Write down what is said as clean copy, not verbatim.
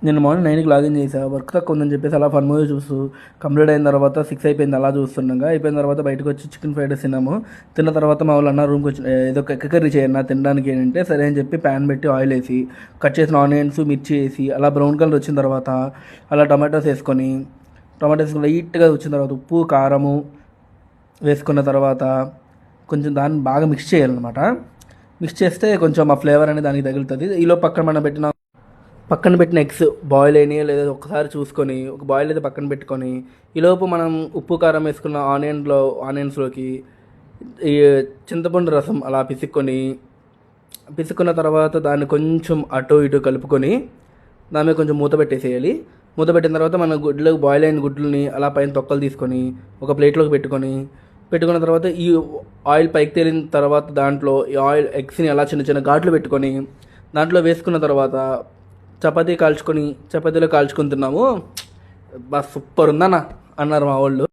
నేను మార్నింగ్ 9కి లాగిన్ చేసా. వర్క్ తక్కువ ఉందని చెప్పేసి అలా ఫన్ మూవీ చూస్తూ కంప్లీట్ అయిన తర్వాత 6 అయిపోయింది. అలా చూస్తుండగా అయిపోయిన తర్వాత బయటకు వచ్చి చికెన్ ఫ్రైడ్ రైస్ తిన్నాము. తిన్న తర్వాత మా వాళ్ళు అన్న రూమ్కి వచ్చి ఏదో ఎగ్ కర్రీ చేయన్నా తినడానికి ఏంటంటే సరే అని చెప్పి ప్యాన్ పెట్టి ఆయిల్ వేసి కట్ చేసిన ఆనియన్స్ మిర్చి వేసి అలా బ్రౌన్ కలర్ వచ్చిన తర్వాత అలా టమాటోస్ వేసుకొని లైట్గా వచ్చిన తర్వాత ఉప్పు కారము వేసుకున్న తర్వాత కొంచెం దాన్ని బాగా మిక్స్ చేయాలన్నమాట. మిక్స్ చేస్తే కొంచెం ఆ ఫ్లేవర్ అనేది దానికి తగులుతుంది. ఈలో పక్కన పెట్టిన ఎగ్స్ బాయిల్ అయినాయో లేదో ఒకసారి చూసుకొని ఒక బాయిల్ అయితే పక్కన పెట్టుకొని ఈలోపు మనం ఉప్పు కారం వేసుకున్న ఆనియన్స్లోకి ఈ చింతపండు రసం అలా పిసుక్కున్న తర్వాత దాన్ని కొంచెం అటు ఇటు కలుపుకొని దాని మీద కొంచెం మూత పెట్టేసేయాలి. మూత పెట్టిన తర్వాత మన బాయిల్ అయిన గుడ్లని అలా పైన తొక్కలు తీసుకొని ఒక ప్లేట్లోకి పెట్టుకున్న తర్వాత ఈ ఆయిల్ పైకి తేలిన తర్వాత దాంట్లో ఈ ఆయిల్ ఎగ్స్ని అలా చిన్న చిన్న ఘాట్లు పెట్టుకొని దాంట్లో వేసుకున్న తర్వాత చపాతీలో కాల్చుకొని తిన్నాము. బా సూపర్ ఉందన్న అన్నారు మా వాళ్ళు.